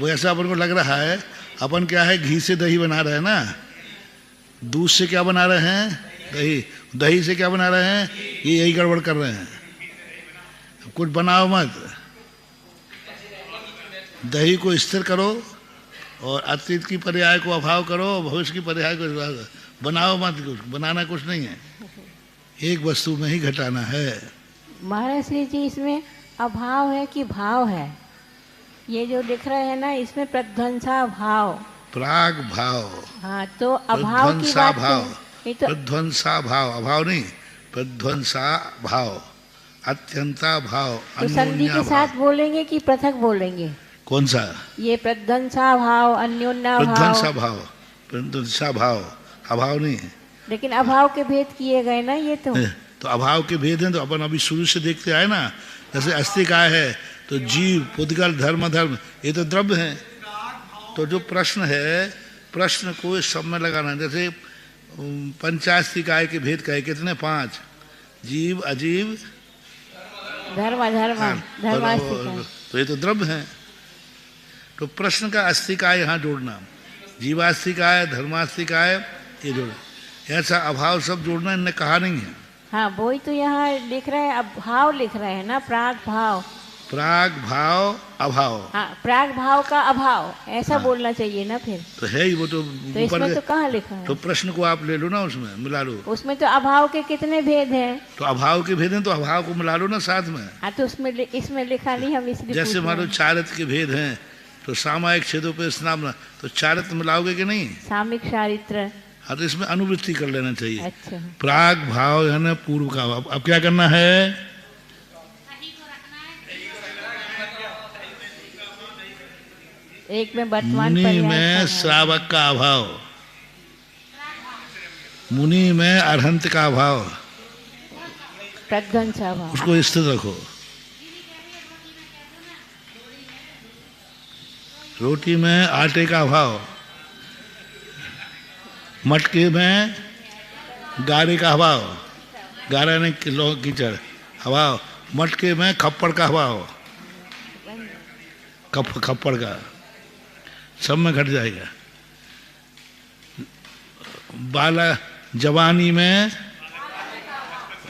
Speaker 1: वो ऐसा अपन को लग रहा है, अपन क्या है, घी से दही बना रहे हैं ना, दूध से क्या बना रहे हैं, दही, दही से क्या बना रहे हैं, ये यही गड़बड़ कर रहे हैं। कुछ बनाओ मत, दही को स्थिर करो और अतीत की पर्याय को अभाव करो, भविष्य की पर्याय को बनाओ मत, कुछ बनाना कुछ नहीं है, एक वस्तु में ही घटाना है।
Speaker 2: महाराज श्री जी, इसमें अभाव है कि भाव है, ये जो लिख रहे हैं ना, इसमें प्रध्वंसा भाव,
Speaker 1: प्राग भाव,
Speaker 2: हाँ, तो अभाव की बात
Speaker 1: भाव,
Speaker 2: तो
Speaker 1: प्रध्वंसा भाव, अभाव नहीं, प्रध्वंसा भाव, अत्यंता भाव,
Speaker 2: तो संधि के साथ बोलेंगे कि पृथक बोलेंगे,
Speaker 1: कौन सा,
Speaker 2: ये प्रध्वंसा भाव, अन्योन्या भाव,
Speaker 1: प्रध्वंसा भाव, प्रध्वंसा भाव, अभाव नहीं है।
Speaker 2: लेकिन अभाव के भेद किए गए ना, ये तो
Speaker 1: अभाव के भेद हैं, तो अपन अभी शुरू से देखते आए ना, जैसे अस्थि काय है तो जीव, पुद्गल, धर्म, धर्म, ये तो द्रव्य हैं। तो जो प्रश्न है, प्रश्न को इस सब में लगाना, जैसे पंचास्थि काय के भेद कहे कितने, 5, जीव, अजीव,
Speaker 2: धर्म, धर्म,
Speaker 1: तो ये तो द्रव्य हैं। तो प्रश्न का अस्थिकाय यहाँ जोड़ना, जीवास्थिकाय, धर्मास्थिकाय, ये जोड़ना, ऐसा अभाव सब जोड़ना इनने कहा नहीं है।
Speaker 2: हाँ, वही तो यहाँ लिख रहे हैं, अब भाव लिख रहे हैं ना, प्राग भाव,
Speaker 1: प्राग भाव अभाव।
Speaker 2: हाँ, प्राग भाव का अभाव ऐसा बोलना चाहिए ना फिर।
Speaker 1: तो है ही वो तो
Speaker 2: इसमें तो कहाँ लिखा है?
Speaker 1: तो प्रश्न को आप ले लो ना, उसमें मिला लो।
Speaker 2: उसमें तो अभाव के कितने भेद हैं?
Speaker 1: तो अभाव के भेद हैं तो अभाव को मिला लो ना साथ में।
Speaker 2: हाँ, तो इसमें लिखा नहीं, हम इसलिए
Speaker 1: जैसे मान लो चारित्र के भेद हैं तो सामायिक छेदों पे स्नान, तो चारित्र मिलाओगे कि नहीं?
Speaker 2: सामिक चारित्र।
Speaker 1: हाँ, तो इसमें अनुवृत्ति कर लेना चाहिए।
Speaker 2: अच्छा,
Speaker 1: प्राग भाव है ना पूर्व का भाव। अब क्या करना है?
Speaker 2: एक में वर्तमान
Speaker 1: मुनि
Speaker 2: पर्याय
Speaker 1: में श्रावक का अभाव, मुनि में अरहंत का अभाव,
Speaker 2: प्रध्वंस अभाव।
Speaker 1: उसको स्थिर रखो। रोटी में आटे का अभाव, मटके में गारे का अभाव, गारा ने कीचड़ अभाव, मटके में खप्पड़ का अभाव, खप्पड़ का सब में घट जाएगा। बाला जवानी में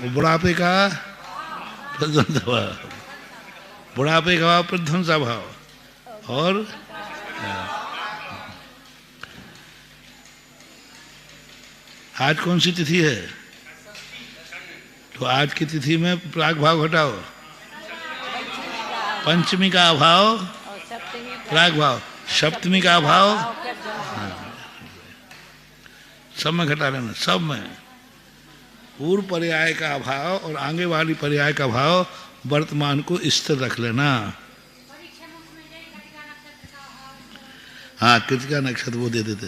Speaker 1: बुढ़ापे का प्रध्वंस भाव, बुढ़ापे का भाव प्रध्वंस भाव। और आज कौन सी तिथि है? तो आज की तिथि में प्राग भाव घटाओ। पंचमी का अभाव प्राग भाव, सप्तमी का अभाव सब में घटा लेना, सब में। पूर्व पर्याय का अभाव और आगे वाली पर्याय का भाव वर्तमान को स्थिर रख लेना। हाँ, कृतिका नक्षत्र वो दे देते।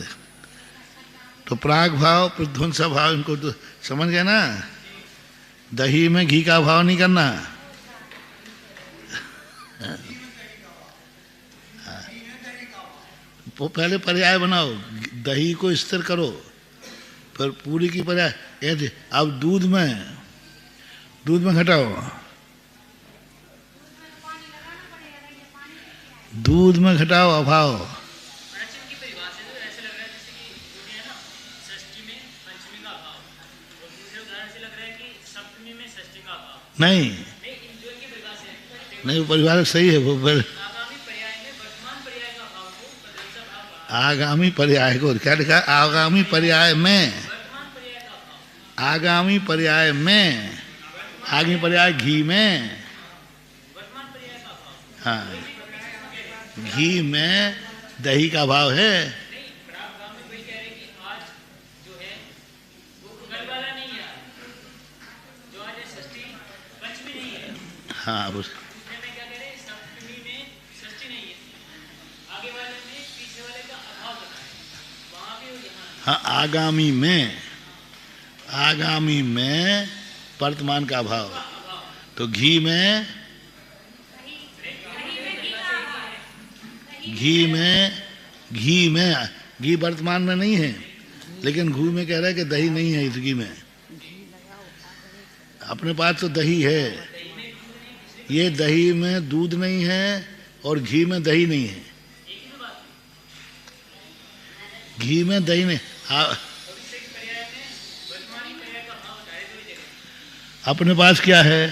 Speaker 1: तो प्राग भाव प्रध्वंस भाव इनको तो समझ गए ना। दही में घी का भाव नहीं करना। पहले पर्याय बनाओ, दही को स्थिर करो, फिर पूरी की पर्याय ऐसे। अब दूध में घटाओ, दूध में घटाओ अभाव। नहीं नहीं, वो परिवार सही है। वो आगामी पर्याय को क्या लिखा? आगामी पर्याय में, आगामी पर्याय में, आगामी पर्याय घी में। हाँ, घी में दही का भाव है। हाँ, उस हाँ, आगामी में वर्तमान का अभाव। तो घी में घी वर्तमान में नहीं है, लेकिन घी में कह रहा है कि दही नहीं है। इस घी में अपने पास तो दही है, ये दही में दूध नहीं है और घी में दही नहीं है। घी में दही नहीं। अपने पास क्या है?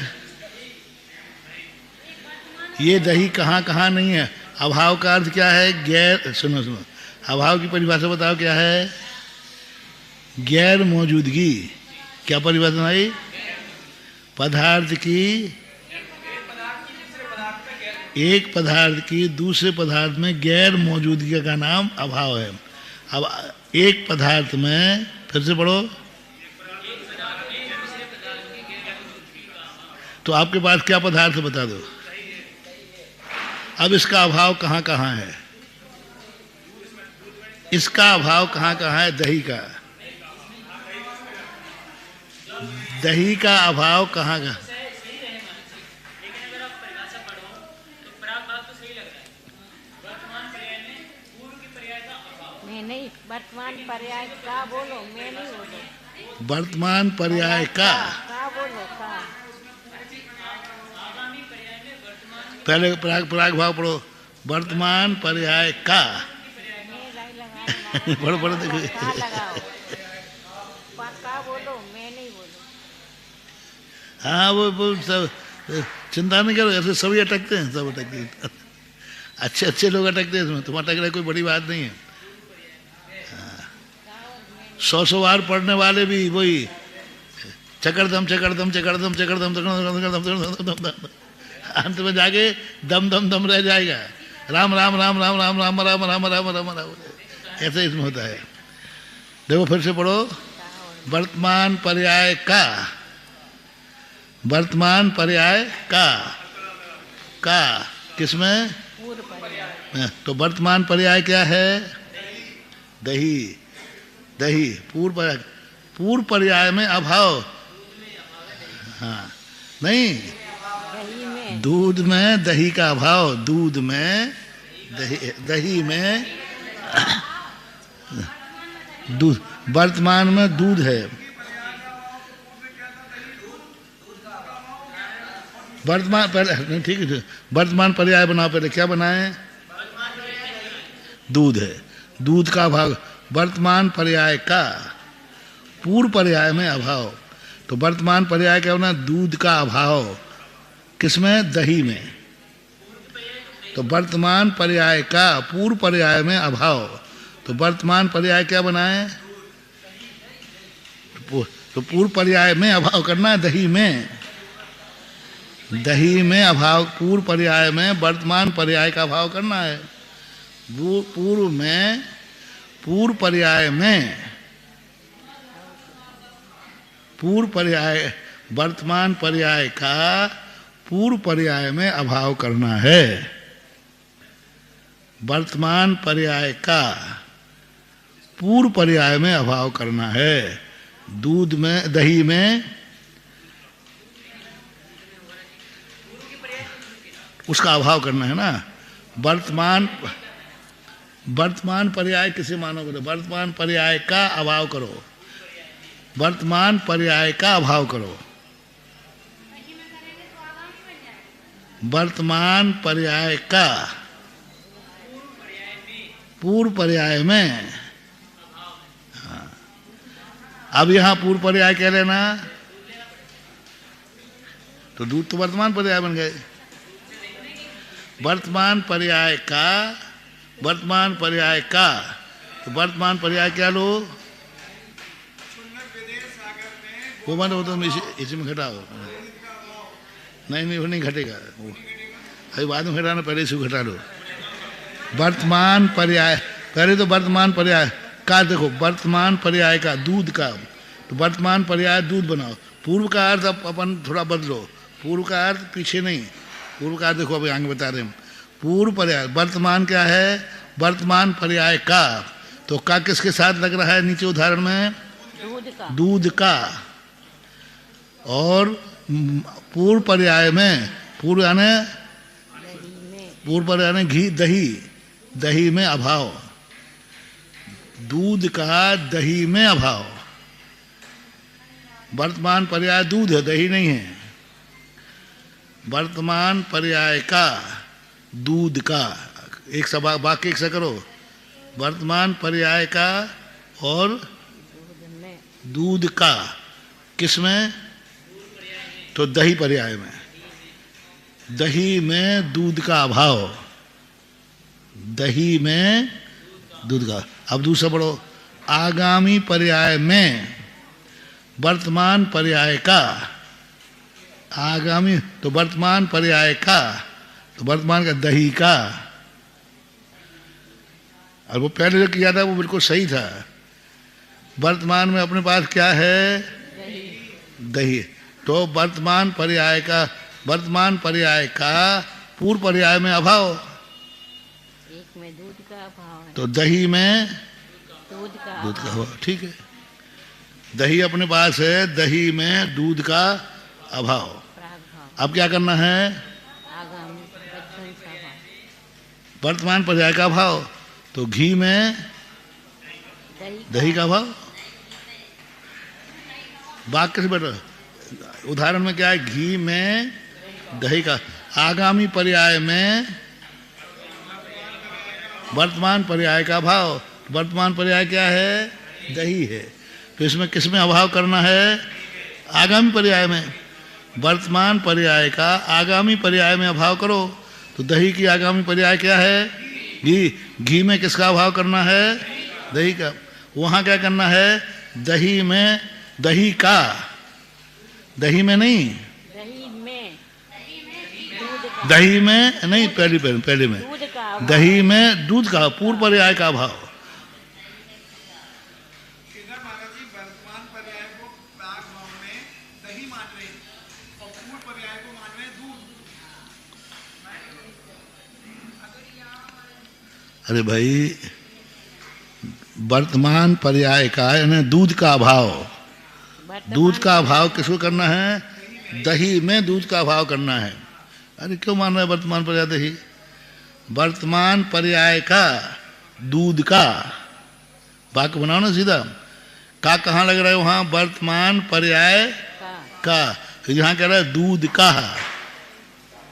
Speaker 1: ये दही कहाँ कहाँ नहीं है। अभाव का अर्थ क्या है? गैर, सुनो, अभाव की परिभाषा बताओ क्या है? गैर मौजूदगी। क्या परिभाषा आई? पदार्थ की, एक पदार्थ की दूसरे पदार्थ में गैर मौजूदगी का नाम अभाव है। अब एक पदार्थ में, फिर से पढ़ो। तो आपके पास क्या पदार्थ है बता दो। अब इसका अभाव कहाँ कहाँ है? इसका अभाव कहाँ कहाँ है? दही का, दही का अभाव कहाँ का?
Speaker 2: नहीं, वर्तमान पर्याय का बोलो, मैं नहीं बोलो।
Speaker 1: वर्तमान पर्याय का
Speaker 2: बोलो का।
Speaker 1: पहले प्राग भाव पढ़ो। वर्तमान पर्याय का पढ़ो पढ़ो, देखो।
Speaker 2: का बोलो, मैं नहीं बोलो।
Speaker 1: हाँ, वो सब चिंता नहीं करो, ऐसे सभी अटकते हैं, सब अटकते हैं। अच्छे अच्छे लोग अटकते हैं इसमें, तुम अटक रहे कोई बड़ी बात नहीं है। 100 बार पढ़ने वाले भी वही चकरदम चकरदम चकरदम चकरदम चकरदम, अंत में जाके दम दम दम रह जाएगा। राम राम राम राम राम राम राम राम राम राम राम, ऐसे इसमें होता है। देखो फिर से पढ़ो, वर्तमान पर्याय का, वर्तमान पर्याय का किसमें? तो वर्तमान पर्याय क्या है? दही। दही पूर्व पर्याय में अभाव, हाँ नहीं, दूध में दही का अभाव, दूध में दही में दूध, वर्तमान में दूध है, वर्तमान पहले ठीक है, वर्तमान पर्याय बनाओ, पहले क्या बनाए? दूध है, दूध का अभाव, वर्तमान पर्याय का पूर्व पर्याय में अभाव। तो वर्तमान पर्याय क्या होना? दूध का अभाव किसमें? दही में। तो वर्तमान पर्याय का पूर्व पर्याय में अभाव, तो वर्तमान पर्याय क्या बनाए? तो पूर्व पर्याय में अभाव करना है, दही में, दही में अभाव, पूर्व पर्याय में वर्तमान पर्याय का अभाव करना है। पूर्व में, पूर्व पर्याय में, पूर्व पर्याय, वर्तमान पर्याय का पूर्व पर्याय में अभाव करना है। वर्तमान पर्याय का पूर्व पर्याय में अभाव करना है। दूध में, दही में उसका अभाव करना है ना। वर्तमान पर्याय किसे मानोगे? वर्तमान पर्याय का अभाव करो, वर्तमान पर्याय का अभाव करो। वर्तमान पर्याय का पूर्व पर्याय में, अब यहां पूर्व पर्याय कह लेना, तो दूध तो वर्तमान पर्याय बन गए। वर्तमान पर्याय का, वर्तमान पर्याय का, तो वर्तमान पर्याय क्या लो? वो मान हो तो इसी में घटाओ, नहीं वो नहीं घटेगा, अभी बाद में घटाना, पहले इसे घटा लो। वर्तमान पर्याय, पहले तो वर्तमान पर्याय का देखो, वर्तमान पर्याय का दूध का, तो वर्तमान पर्याय दूध बनाओ। पूर्व का अर्थ अपन थोड़ा बदलो, पूर्व का अर्थ पीछे नहीं, पूर्व का अर्थ देखो अभी आगे बता रहे हैं। पूर्व पर्याय, वर्तमान क्या है? वर्तमान पर्याय का, तो का किसके साथ लग रहा है नीचे उदाहरण में? दूध का। और पूर्व पर्याय में, पूर्व यानी पूर्व पर्याय में घी, दही, दही में अभाव, दूध का दही में अभाव। वर्तमान पर्याय दूध है, दही नहीं है। वर्तमान पर्याय का दूध का, एक सा वाक्य एक सा करो, वर्तमान पर्याय का और दूध का किसमें? तो दही पर्याय में, दही में दूध का अभाव, दही में दूध का। अब दूसरा पढ़ो, आगामी पर्याय में वर्तमान पर्याय का, आगामी तो वर्तमान पर्याय का, तो वर्तमान का दही का। और वो पहले जो किया था वो बिल्कुल सही था। वर्तमान में अपने पास क्या है? दही। तो वर्तमान पर्याय का, वर्तमान पर्याय का पूर्व पर्याय में अभाव,
Speaker 2: एक में दूध का अभाव है,
Speaker 1: तो दही में
Speaker 2: दूध का
Speaker 1: अभाव, ठीक है। दही अपने पास है, दही में दूध का अभाव। अब क्या करना है? वर्तमान पर्याय का अभाव, तो घी में दही का अभाव। वाक्य से बेटा, उदाहरण में क्या है? घी में दही का। आगामी पर्याय में वर्तमान पर्याय का अभाव, वर्तमान पर्याय क्या है? दही है। तो इसमें किस में अभाव करना है? आगामी पर्याय में। वर्तमान पर्याय का आगामी पर्याय में अभाव करो। तो दही की आगामी पर्याय क्या है? घी। घी में किसका अभाव करना है? दही का। वहां क्या करना है? दही में दही का, दही में नहीं, दही में नहीं, पहले में दही में दूध का, पूर्व पर्याय का अभाव।
Speaker 3: वर्तमान पर्याय को प्राग भाव में दही मान रहे हैं और पूर्व पर्याय को मान रहे हैं दूध।
Speaker 1: अरे भाई, वर्तमान पर्याय का यानी दूध का अभाव, दूध का अभाव किसको करना है? दही में दूध का अभाव करना है। अरे क्यों मान रहा है वर्तमान पर्याय दही? वर्तमान पर्याय का दूध का, वाक्य बनाओ ना सीधा। का कहाँ लग रहा है? वहां वर्तमान पर्याय का, यहाँ कह रहा है दूध का।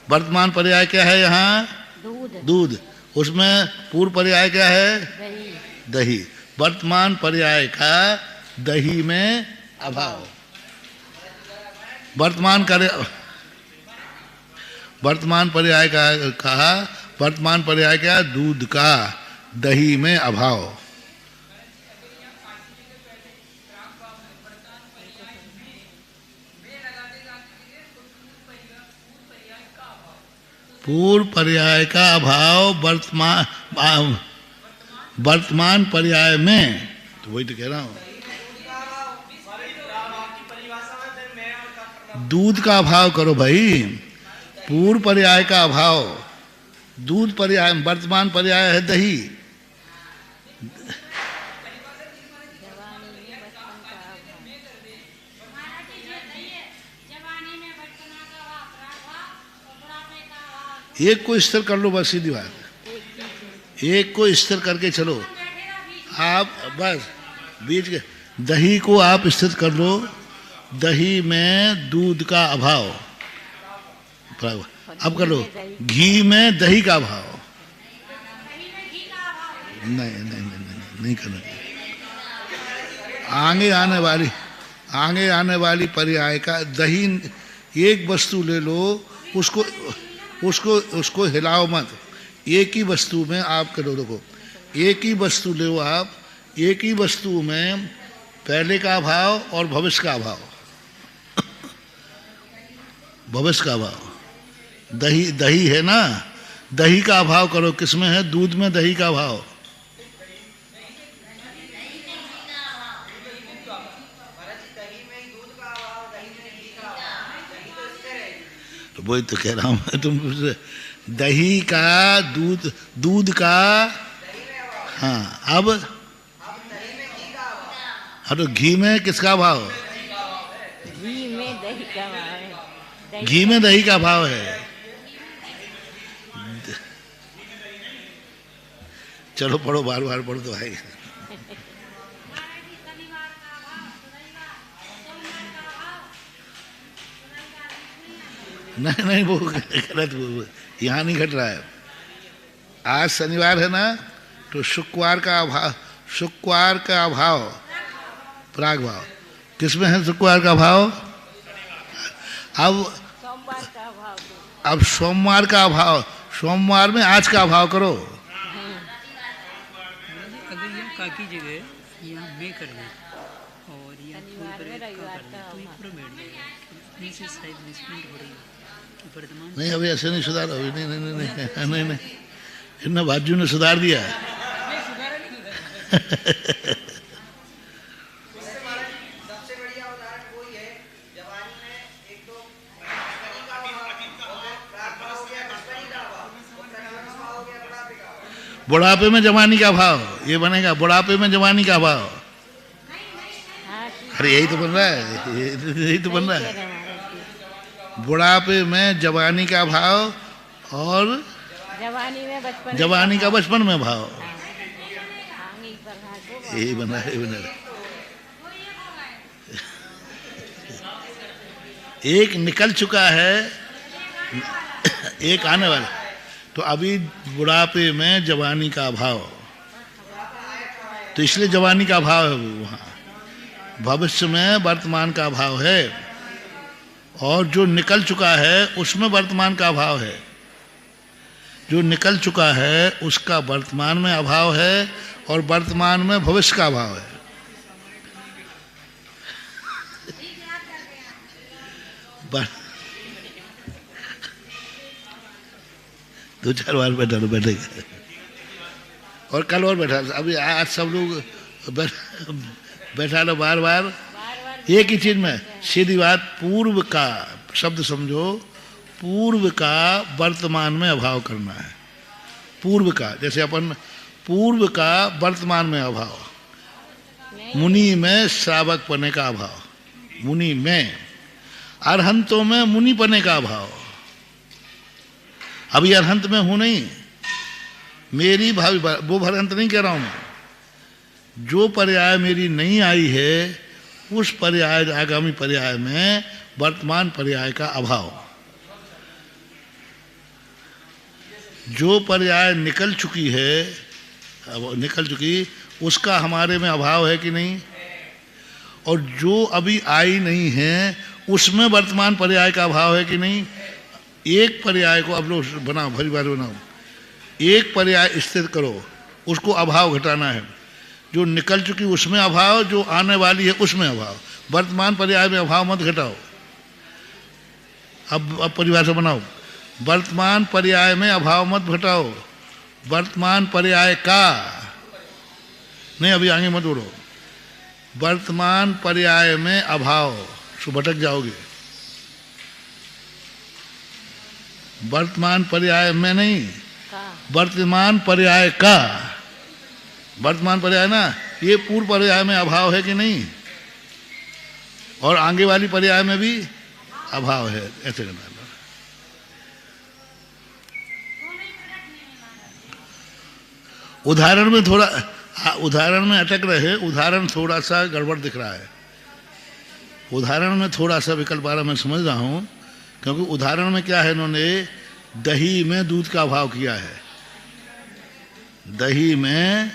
Speaker 1: वर्तमान पर्याय क्या है यहाँ? दूध। उसमें पूर्व पर्याय क्या है? दही। वर्तमान पर्याय का दही में अभाव। वर्तमान पर्याय का कहा, वर्तमान पर्याय क्या? दूध का, दही में अभाव। पूर्व पर्याय का अभाव वर्तमान पर्याय में, तो वही तो कह रहा हूं। दूध का अभाव करो भाई, पूर्व पर्याय का अभाव। दूध पर्याय, वर्तमान पर्याय है दही। एक को स्थिर कर लो, बस सीधी बात। एक को स्थिर करके चलो आप, बस बीच के दही को आप स्थिर कर लो। दही में दूध का अभाव। अब कर लो घी में दही का अभाव। नहीं करना। आगे आने वाली पर्याय का दही, एक वस्तु ले लो, उसको हिलाओ मत। एक ही वस्तु में आप करो, देखो एक ही वस्तु ले आप, एक ही वस्तु में पहले का अभाव और भविष्य का अभाव। भविष्य का अभाव दही है ना, दही का अभाव करो। किसमें है? दूध में दही का अभाव। तो वही तो कह रहा हूं तुम, दही का, दूध का, हाँ। अब हाँ, तो घी में किसका भाव?
Speaker 2: घी में दही का भाव है।
Speaker 1: घी में दही का भाव है। चलो पढ़ो, बार बार पढ़ो तो आएगा। नहीं, वो गलत, यहाँ नहीं घट रहा है। आज शनिवार है ना, तो शुक्रवार का अभाव प्राग भाव। किसमें है शुक्रवार का भाव? अब सोमवार का अभाव, सोमवार में आज का अभाव करो।
Speaker 4: अगर यहाँ का की जगह यहाँ में कर दे और यहाँ नीचे साइड मिसप्रिंट हो रही है कि वर्तमान।
Speaker 1: नहीं, अभी ऐसे नहीं सुधार, अभी नहीं, इतना बाजू ने सुधार दिया। बुढ़ापे में जवानी का भाव, ये बनेगा बुढ़ापे में जवानी का भाव। अरे यही तो बन रहा है, यही तो बन रहा है। बुढ़ापे में जवानी का भाव और जवानी का बचपन में भाव। यही बन रहा है, एक निकल चुका है, एक आने वाला। तो अभी बुढ़ापे में जवानी का अभाव, तो इसलिए जवानी का अभाव है वहां। भविष्य में वर्तमान का अभाव है और जो निकल चुका है उसमें वर्तमान का अभाव है। जो निकल चुका है उसका वर्तमान में अभाव है और वर्तमान में भविष्य का अभाव है। दो चार बार बैठेगा और कल और बैठा, अभी आज सब लोग बैठा लो बार बार एक ही चीज में। सीधी बात, पूर्व का शब्द समझो, पूर्व का वर्तमान में अभाव करना है। पूर्व का, जैसे अपन पूर्व का वर्तमान में अभाव, मुनि में श्रावक पने का अभाव, मुनि में, अरहंतों में मुनि पने का अभाव। अभी अरहंत में हूं नहीं, मेरी भावी वो अरहंत नहीं कह रहा हूं मैं। जो पर्याय मेरी नहीं आई है उस पर्याय, आगामी पर्याय में वर्तमान पर्याय का अभाव। जो पर्याय निकल चुकी है, निकल चुकी, उसका हमारे में अभाव है कि नहीं, और जो अभी आई नहीं है उसमें वर्तमान पर्याय का अभाव है कि नहीं। एक पर्याय को अब लोग बनाओ, भली बार बनाओ, एक पर्याय स्थिर करो, उसको अभाव घटाना है। जो निकल चुकी उसमें अभाव, जो आने वाली है उसमें अभाव। वर्तमान पर्याय में अभाव मत घटाओ। अब परिभाषा बनाओ, वर्तमान पर्याय में अभाव मत घटाओ, वर्तमान पर्याय का नहीं, अभी आगे मत उड़ो। वर्तमान पर्याय में अभाव, सो भटक जाओगे। वर्तमान पर्याय में नहीं, वर्तमान पर्याय का। वर्तमान पर्याय ना, ये पूर्व पर्याय में अभाव है कि नहीं, और आगे वाली पर्याय में भी अभाव है, ऐसे करना। उदाहरण में थोड़ा, उदाहरण में अटक रहे, उदाहरण थोड़ा सा गड़बड़ दिख रहा है। उदाहरण में थोड़ा सा विकल्प आ रहा, मैं समझ रहा हूं, क्योंकि उदाहरण में क्या है, इन्होंने दही में दूध का अभाव किया है। दही में,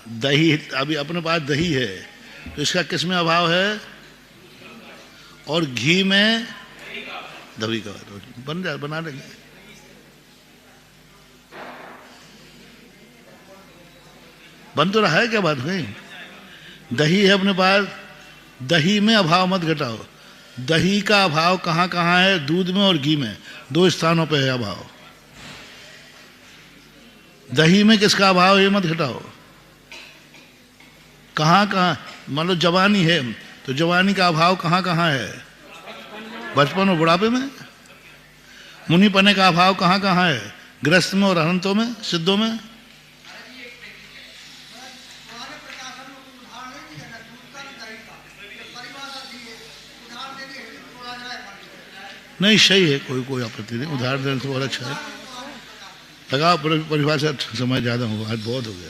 Speaker 1: दही अभी अपने पास दही है तो इसका किस में अभाव है, और घी में दही का बन जाए, बना लेंगे। बन तो रहा है, क्या बात हुई। दही है अपने पास, दही में अभाव मत घटाओ। दही का अभाव कहाँ कहाँ है, दूध में और घी में, दो स्थानों पे है अभाव। दही में किसका अभाव है ये मत घटाओ। कहाँ कहाँ, मान लो जवानी है तो जवानी का अभाव कहाँ कहाँ है, बचपन और बुढ़ापे में। मुनि पने का अभाव कहाँ कहाँ है, गृहस्थ में और अनंतों में, सिद्धों में। नहीं सही है, कोई आपत्ति नहीं, उदाहरण देने से बहुत अच्छा है। लगा परिभाषा, समय ज़्यादा होगा, आज बहुत हो गया।